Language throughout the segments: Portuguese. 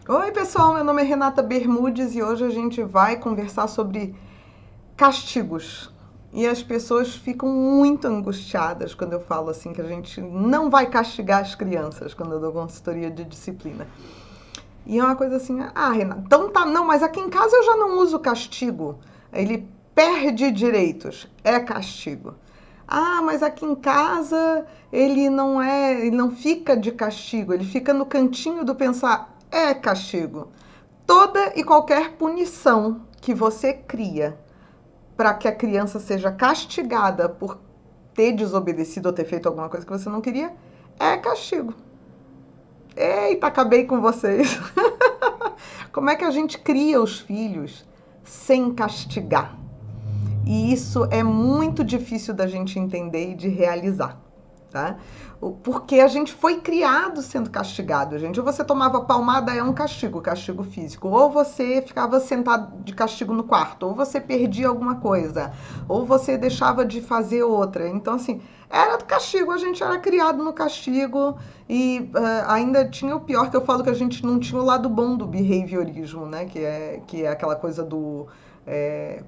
Oi, pessoal, meu nome é Renata Bermudes e hoje a gente vai conversar sobre castigos. E as pessoas ficam muito angustiadas quando eu falo assim que a gente não vai castigar as crianças quando eu dou consultoria de disciplina. E é uma coisa assim, Renata, então tá, não, mas aqui em casa eu já não uso castigo. Ele perde direitos, é castigo. Ah, mas aqui em casa ele não fica de castigo, ele fica no cantinho do pensar, é castigo. Toda e qualquer punição que você cria para que a criança seja castigada por ter desobedecido ou ter feito alguma coisa que você não queria, é castigo. Eita, acabei com vocês. Como é que a gente cria os filhos sem castigar? E isso é muito difícil da gente entender e de realizar, tá? Porque a gente foi criado sendo castigado, gente. Ou você tomava palmada, é um castigo, castigo físico. Ou você ficava sentado de castigo no quarto, ou você perdia alguma coisa, ou você deixava de fazer outra. Então, assim, era do castigo, a gente era criado no castigo e ainda tinha o pior, que eu falo que a gente não tinha o lado bom do behaviorismo, né? Que é aquela coisa do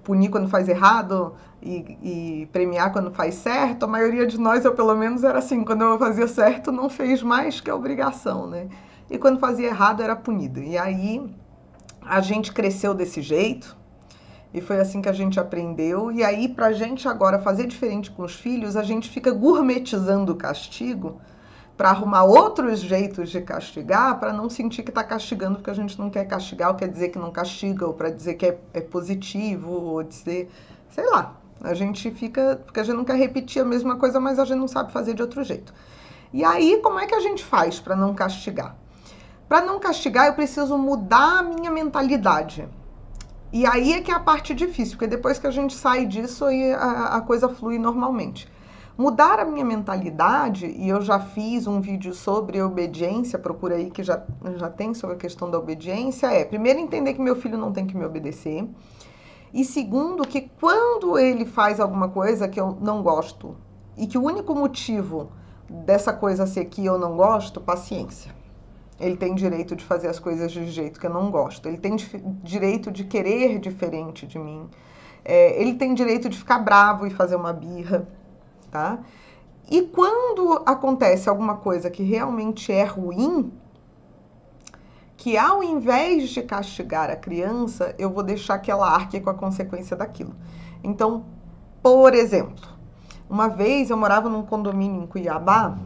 punir quando faz errado e premiar quando faz certo. A maioria de nós, eu pelo menos, era assim, quando eu fazia certo, não fez mais que a obrigação, né? E quando fazia errado, era punido. E aí a gente cresceu desse jeito, e foi assim que a gente aprendeu. E aí, pra gente agora fazer diferente com os filhos, a gente fica gourmetizando o castigo para arrumar outros jeitos de castigar, para não sentir que está castigando porque a gente não quer castigar, ou quer dizer que não castiga, ou para dizer que é positivo, ou dizer, sei lá. A gente fica, porque a gente não quer repetir a mesma coisa, mas a gente não sabe fazer de outro jeito. E aí, como é que a gente faz para não castigar? Para não castigar, eu preciso mudar a minha mentalidade. E aí é que é a parte difícil, porque depois que a gente sai disso, aí a coisa flui normalmente. Mudar a minha mentalidade, e eu já fiz um vídeo sobre obediência, procura aí que já tem sobre a questão da obediência, primeiro entender que meu filho não tem que me obedecer, e segundo, que quando ele faz alguma coisa que eu não gosto, e que o único motivo dessa coisa ser que eu não gosto, paciência. Ele tem direito de fazer as coisas de jeito que eu não gosto. Ele tem direito de querer diferente de mim. Ele tem direito de ficar bravo e fazer uma birra, tá? E quando acontece alguma coisa que realmente é ruim, que ao invés de castigar a criança, eu vou deixar que ela arque com a consequência daquilo. Então, por exemplo, uma vez eu morava num condomínio em Cuiabá,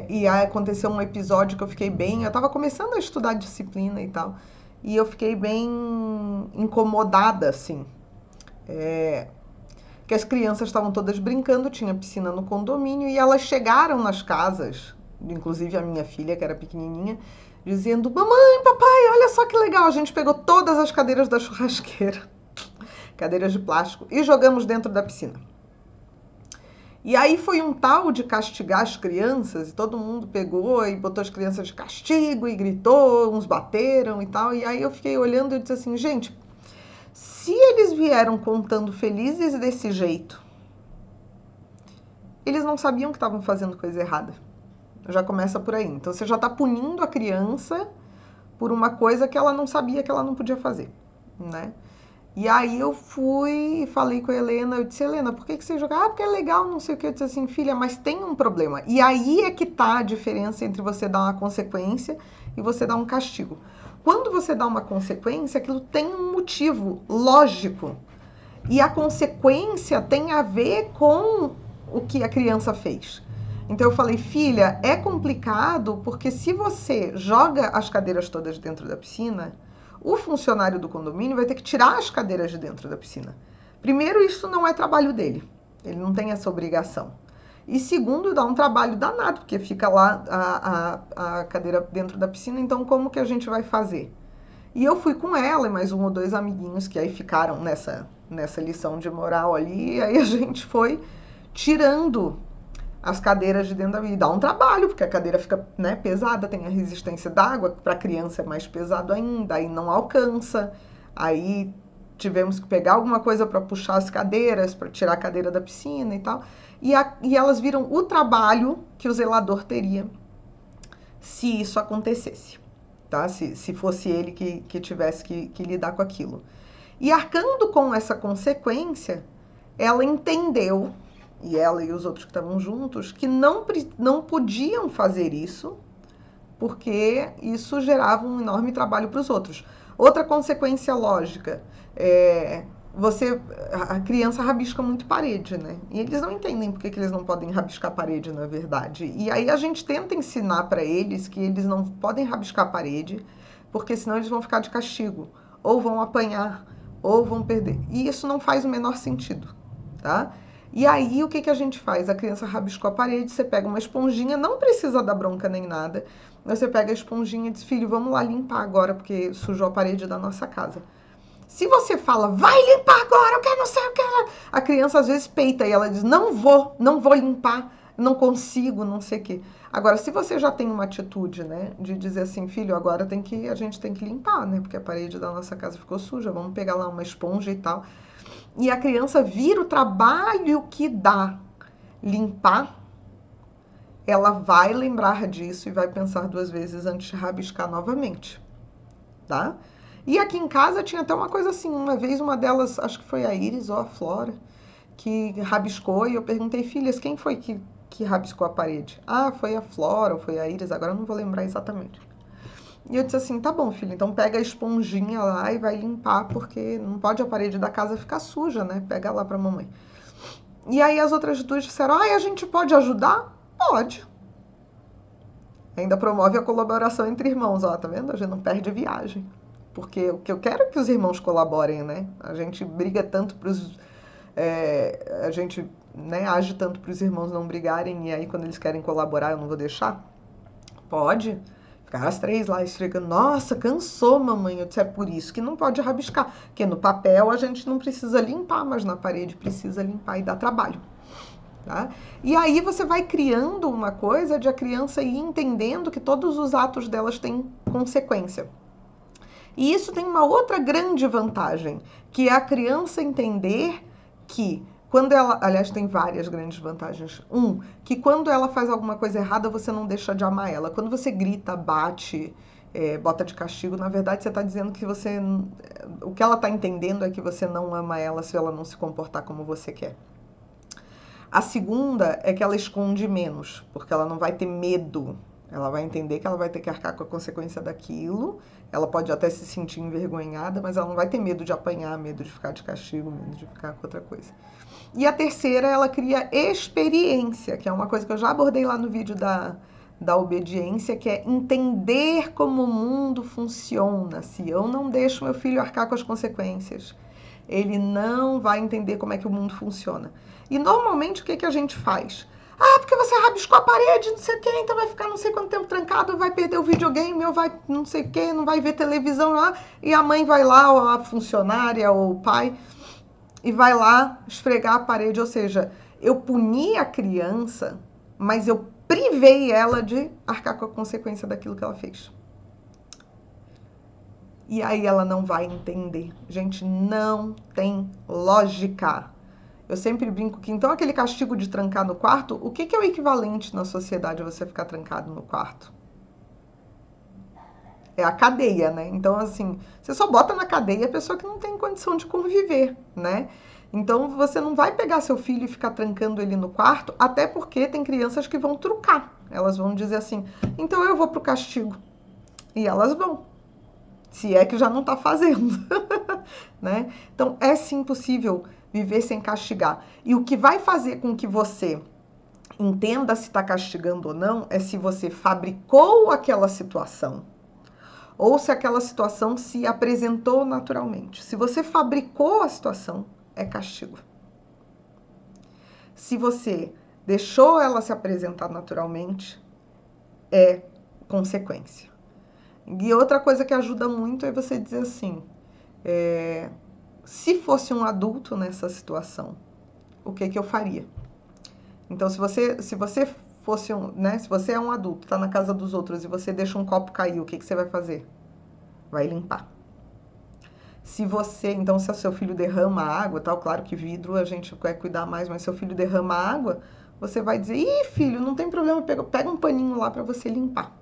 e aí aconteceu um episódio que eu fiquei bem. Eu estava começando a estudar disciplina e tal, e eu fiquei bem incomodada, assim. Que as crianças estavam todas brincando, tinha piscina no condomínio, e elas chegaram nas casas, inclusive a minha filha, que era pequenininha, dizendo: Mamãe, papai, olha só que legal. A gente pegou todas as cadeiras da churrasqueira, cadeiras de plástico, e jogamos dentro da piscina. E aí foi um tal de castigar as crianças, e todo mundo pegou e botou as crianças de castigo e gritou, uns bateram e tal. E aí eu fiquei olhando e disse assim, gente, se eles vieram contando felizes desse jeito, eles não sabiam que estavam fazendo coisa errada. Já começa por aí. Então você já está punindo a criança por uma coisa que ela não sabia que ela não podia fazer, né? E aí eu fui e falei com a Helena, eu disse, Helena, por que você joga? Ah, porque é legal, não sei o que. Eu disse assim, filha, mas tem um problema. E aí é que tá a diferença entre você dar uma consequência e você dar um castigo. Quando você dá uma consequência, aquilo tem um motivo lógico. E a consequência tem a ver com o que a criança fez. Então eu falei, filha, é complicado porque se você joga as cadeiras todas dentro da piscina, o funcionário do condomínio vai ter que tirar as cadeiras de dentro da piscina. Primeiro, isso não é trabalho dele. Ele não tem essa obrigação. E segundo, dá um trabalho danado, porque fica lá a cadeira dentro da piscina, então como que a gente vai fazer? E eu fui com ela e mais um ou dois amiguinhos que aí ficaram nessa lição de moral ali, e aí a gente foi tirando as cadeiras de dentro da vida. Dá um trabalho, porque a cadeira fica, né, pesada, tem a resistência da água, para a criança é mais pesado ainda, aí não alcança. Aí tivemos que pegar alguma coisa para puxar as cadeiras, para tirar a cadeira da piscina e tal. E elas viram o trabalho que o zelador teria se isso acontecesse. tá? Se fosse ele que tivesse que lidar com aquilo. E arcando com essa consequência, ela entendeu, e ela e os outros que estavam juntos, que não podiam fazer isso, porque isso gerava um enorme trabalho para os outros. Outra consequência lógica é a criança rabisca muito parede, né? E eles não entendem por que eles não podem rabiscar parede, na verdade. E aí a gente tenta ensinar para eles que eles não podem rabiscar parede, porque senão eles vão ficar de castigo, ou vão apanhar, ou vão perder. E isso não faz o menor sentido, tá? E aí o que a gente faz? A criança rabiscou a parede, você pega uma esponjinha, não precisa dar bronca nem nada, você pega a esponjinha e diz, filho, vamos lá limpar agora, porque sujou a parede da nossa casa. Se você fala, vai limpar agora, eu quero não sei o que. A criança às vezes peita e ela diz, não vou limpar, não consigo, não sei o que. Agora, se você já tem uma atitude, né, de dizer assim, filho, agora a gente tem que limpar, né, porque a parede da nossa casa ficou suja, vamos pegar lá uma esponja e tal. E a criança vira o trabalho que dá limpar, ela vai lembrar disso e vai pensar 2 vezes antes de rabiscar novamente, tá? E aqui em casa tinha até uma coisa assim, uma vez uma delas, acho que foi a Iris ou a Flora, que rabiscou e eu perguntei, filhas, quem foi que rabiscou a parede? Ah, foi a Flora ou foi a Iris, agora eu não vou lembrar exatamente. E eu disse assim, tá bom, filho, então pega a esponjinha lá e vai limpar, porque não pode a parede da casa ficar suja, né? Pega lá pra mamãe. E aí as outras 2 disseram, a gente pode ajudar? Pode. Ainda promove a colaboração entre irmãos, ó, tá vendo? A gente não perde viagem. Porque o que eu quero é que os irmãos colaborem, né? A gente briga tanto pros... a gente, né, age tanto para os irmãos não brigarem e aí quando eles querem colaborar eu não vou deixar? Pode. Ficar as 3 lá esfregando. Nossa, cansou, mamãe. Eu disse, é por isso que não pode rabiscar. Porque no papel a gente não precisa limpar, mas na parede precisa limpar e dá trabalho. Tá? E aí você vai criando uma coisa de a criança ir entendendo que todos os atos delas têm consequência. E isso tem uma outra grande vantagem, que é a criança entender que quando ela, aliás, tem várias grandes vantagens. Que quando ela faz alguma coisa errada, você não deixa de amar ela. Quando você grita, bate, bota de castigo, na verdade você está dizendo que você... O que ela está entendendo é que você não ama ela se ela não se comportar como você quer. A segunda é que ela esconde menos, porque ela não vai ter medo. Ela vai entender que ela vai ter que arcar com a consequência daquilo. Ela pode até se sentir envergonhada, mas ela não vai ter medo de apanhar, medo de ficar de castigo, medo de ficar com outra coisa. E a terceira, ela cria experiência, que é uma coisa que eu já abordei lá no vídeo da obediência, que é entender como o mundo funciona. Se eu não deixo meu filho arcar com as consequências, ele não vai entender como é que o mundo funciona. E normalmente o que a gente faz? Porque você rabiscou a parede, não sei o que, então vai ficar não sei quanto tempo trancado, vai perder o videogame, ou vai não sei o que, não vai ver televisão lá, e a mãe vai lá, ou a funcionária, ou o pai, e vai lá esfregar a parede. Ou seja, eu puni a criança, mas eu privei ela de arcar com a consequência daquilo que ela fez. E aí ela não vai entender. Gente, não tem lógica. Eu sempre brinco que, então, aquele castigo de trancar no quarto, o que é o equivalente na sociedade a você ficar trancado no quarto? É a cadeia, né? Então, assim, você só bota na cadeia a pessoa que não tem condição de conviver, né? Então, você não vai pegar seu filho e ficar trancando ele no quarto, até porque tem crianças que vão trucar. Elas vão dizer assim, então eu vou pro castigo. E elas vão. Se é que já não tá fazendo, né? Então, é sim possível viver sem castigar. E o que vai fazer com que você entenda se está castigando ou não é se você fabricou aquela situação ou se aquela situação se apresentou naturalmente. Se você fabricou a situação, é castigo. Se você deixou ela se apresentar naturalmente, é consequência. E outra coisa que ajuda muito é você dizer assim, se fosse um adulto nessa situação, o que eu faria? Então, se você fosse se você é um adulto, tá na casa dos outros e você deixa um copo cair, o que você vai fazer? Vai limpar. Então, se o seu filho derrama água, tal, claro que vidro a gente quer cuidar mais, mas se seu filho derrama água, você vai dizer, ih, filho, não tem problema, pega um paninho lá para você limpar,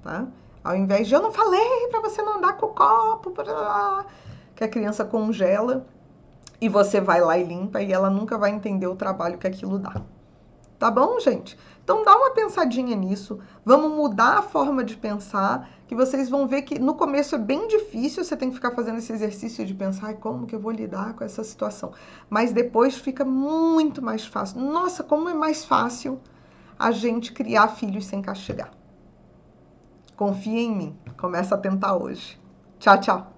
tá? Ao invés de eu não falei para você não andar com o copo, que a criança congela e você vai lá e limpa e ela nunca vai entender o trabalho que aquilo dá. Tá bom, gente? Então dá uma pensadinha nisso, vamos mudar a forma de pensar, que vocês vão ver que no começo é bem difícil, você tem que ficar fazendo esse exercício de pensar como que eu vou lidar com essa situação. Mas depois fica muito mais fácil. Nossa, como é mais fácil a gente criar filhos sem castigar. Confia em mim. Começa a tentar hoje. Tchau, tchau.